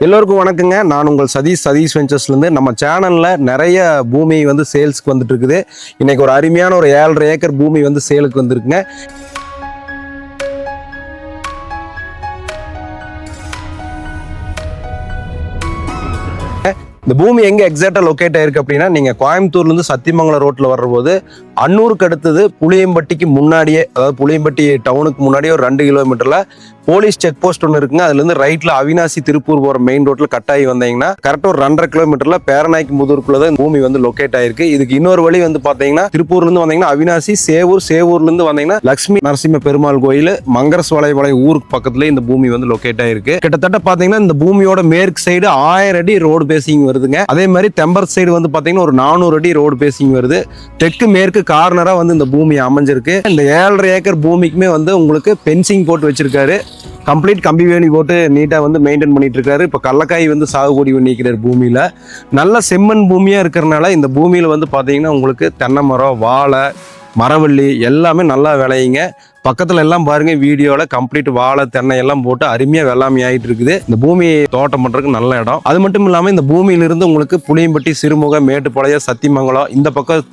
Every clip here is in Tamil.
எல்லோருக்கும் வணக்கங்க. நான் உங்கள் சதீஷ் வெஞ்சர்ஸ்லேருந்து நம்ம சேனலில் நிறைய பூமி வந்து சேல்ஸ்க்கு வந்துட்டு இருக்குது. இன்னைக்கு ஒரு அருமையான ஒரு 7.5 ஏக்கர் பூமி வந்து சேலுக்கு வந்துருக்குங்க. இந்த பூமி எங்கே எக்ஸாக்டாக லொக்கேட் ஆயிருக்கு அப்படின்னா, நீங்கள் கோயம்புத்தூர்லேருந்து சத்தியமங்கலம் ரோட்டில் வர்றபோது அன்னூருக்கு அடுத்தது புளியம்பட்டிக்கு முன்னாடியே, அதாவது புளியம்பட்டி டவுனுக்கு முன்னாடியே ஒரு 2 கிலோமீட்டரில் போலீஸ் செக் போஸ்ட் ஒன்று இருக்குங்க. அதுலேருந்து ரைட்டில் அவினாசி திருப்பூர் போகிற மெயின் ரோட்டில் கட்டாயி வந்தீங்கன்னா கரெக்டாக ஒரு 2.5 கிலோமீட்டரில் பேரநாய்க்கு முதுருக்குள்ள தான் பூமி வந்து லொக்கேட் ஆயிருக்கு. இதுக்கு இன்னொரு வழி வந்து பார்த்தீங்கன்னா, திருப்பூர்லேருந்து வந்தீங்கன்னா அவினாசி, சேவூர்லேருந்து வந்தீங்கன்னா லட்சுமி நரசிம்ம பெருமாள் கோயில், மங்கரஸ்வலை ஊருக்கு பக்கத்துல இந்த பூமி வந்து லொக்கேட் ஆயிருக்கு. கிட்டத்தட்ட பார்த்தீங்கன்னா இந்த பூமியோட மேற்கு சைடு 1000 அடி ரோடு பேசிங் வருதுங்க. அதே மாதிரி தெம்பர் சைடு வந்து பார்த்தீங்கன்னா ஒரு 400 அடி ரோடு பேசிங் வருது. தெற்கு மேற்கு கார்னரா வந்து இந்த பூமி அமைஞ்சிருக்கு. இந்த 7.5 ஏக்கர் பூமிக்குமே வந்து உங்களுக்கு பென்சிங் போட்டு வச்சிருக்காரு. கம்ப்ளீட் கம்பி வேலி போட்டு நீட்டாக வந்து மெயின்டைன் பண்ணிட்டு இருக்காரு. இப்போ கடலக்காய் வந்து சாகுபடி பண்ணிக்கிறார் பூமியில். நல்ல செம்மண் பூமியாக இருக்கிறனால இந்த பூமியில் வந்து பார்த்தீங்கன்னா உங்களுக்கு தென்னை மரம், வாழை, மரவள்ளி எல்லாமே நல்லா விளையுங்க. பக்கத்துல எல்லாம் பாருங்க, வீடியோல கம்ப்ளீட் வாழை, தென்னை எல்லாம் போட்டு அருமையா வெள்ளாமை ஆகிட்டு இருக்குது. இந்த பூமி தோட்டம் பண்றதுக்கு நல்ல இடம். அது மட்டும் இல்லாம இந்த பூமியிலிருந்து உங்களுக்கு புளியம்பட்டி, சிறுமுகை, மேட்டுப்பாளையம், சத்தியமங்கலம், இந்த பக்கம்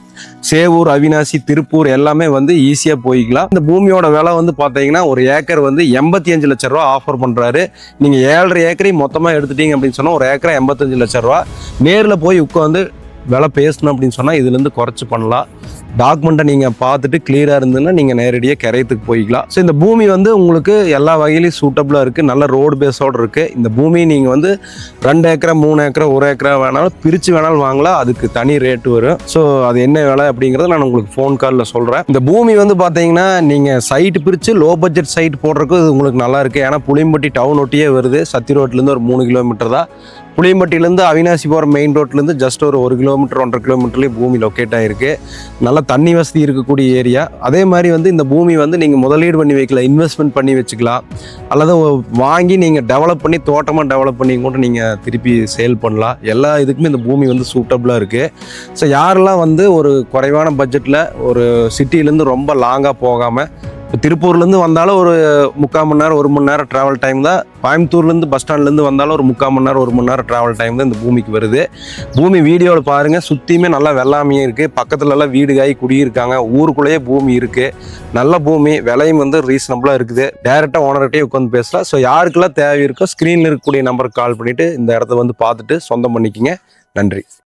சேவூர், அவினாசி, திருப்பூர் எல்லாமே வந்து ஈஸியா போய்க்கலாம். இந்த பூமியோட விலை வந்து பாத்தீங்கன்னா ஒரு ஏக்கர் வந்து 85 லட்சம் ரூபா ஆஃபர் பண்றாரு. நீங்க 7.5 ஏக்கரையும் மொத்தமா எடுத்துட்டீங்க அப்படின்னு சொன்னா ஒரு ஏக்கரை 85 லட்சம் ரூபா. நேரில் போய் உட்காந்து விலை பேசணும் அப்படின்னு சொன்னால் இதுலேருந்து குறைச்சி பண்ணலாம். டாக்குமெண்ட்டை நீங்கள் பார்த்துட்டு கிளியராக இருந்ததுன்னா நீங்கள் நேரடியாக கிரையத்துக்கு போய்க்கலாம். ஸோ இந்த பூமி வந்து உங்களுக்கு எல்லா வகையிலையும் சூட்டபுளாக இருக்குது. நல்ல ரோடு பேஸோடு இருக்குது. இந்த பூமி நீங்கள் வந்து 2 ஏக்கரா, 3 ஏக்கரா, 1 ஏக்கரா வேணாலும் பிரித்து வேணாலும் வாங்கலாம். அதுக்கு தனி ரேட்டு வரும். ஸோ அது என்ன விலை அப்படிங்கிறத நான் உங்களுக்கு ஃபோன் காலில் சொல்கிறேன். இந்த பூமி வந்து பார்த்தீங்கன்னா நீங்கள் சைட்டு பிரித்து லோ பட்ஜெட் சைட் போடுறதுக்கு இது உங்களுக்கு நல்லா இருக்குது. ஏன்னா புளியம்பட்டி டவுன் ஒட்டியே வருது. சத்தி ரோட்லேருந்து ஒரு 3 கிலோமீட்டர் தான். புளியம்பட்டியிலேருந்து அவினாசி போகிற மெயின் ரோட்லேருந்து ஜஸ்ட் ஒரு 1 கிலோமீட்டர் 1.5 கிலோமீட்டர்லேயே பூமி லொக்கேட் ஆகிருக்கு. நல்ல தண்ணி வசதி இருக்கக்கூடிய ஏரியா. அதே மாதிரி வந்து இந்த பூமி வந்து நீங்கள் முதலீடு பண்ணி வைக்கலாம், இன்வெஸ்ட்மெண்ட் பண்ணி வச்சுக்கலாம், அல்லது வாங்கி நீங்கள் டெவலப் பண்ணி தோட்டமாக டெவலப் பண்ணி கூட நீங்கள் திருப்பி சேல் பண்ணலாம். எல்லா இதுக்குமே இந்த பூமி வந்து சூட்டபுளாக இருக்குது. ஸோ யாரெல்லாம் வந்து ஒரு குறைவான பட்ஜெட்டில் ஒரு சிட்டிலேருந்து ரொம்ப லாங்காக போகாமல், இப்போ திருப்பூர்லேருந்து வந்தாலும் ஒரு 3/4 மணி நேரம் 1 மணி நேரம் ட்ராவல் டைம் தான். கோயம்புத்தூர்லேருந்து பஸ் ஸ்டாண்ட்லேருந்து வந்தாலும் ஒரு 3/4 மணி நேரம் 1 மணி நேரம் ட்ராவல் டைம் தான் இந்த பூமிக்கு வருது. பூமி வீடியோவில் பாருங்கள், சுற்றியுமே நல்லா வெள்ளாமையும் இருக்குது. பக்கத்துலலாம் வீடு காய் குடியிருக்காங்க. ஊருக்குள்ளேயே பூமி இருக்குது. நல்ல பூமி, விலையும் வந்து ரீசனபுளாக இருக்குது. டேரெக்டாக ஓனர்கிட்டே உட்காந்து பேசலாம். ஸோ யாருக்கெல்லாம் தேவை இருக்கோ ஸ்க்ரீனில் இருக்கக்கூடிய நம்பருக்கு கால் பண்ணிவிட்டு இந்த இடத்த வந்து பார்த்துட்டு சொந்தம் பண்ணிக்கிங்க. நன்றி.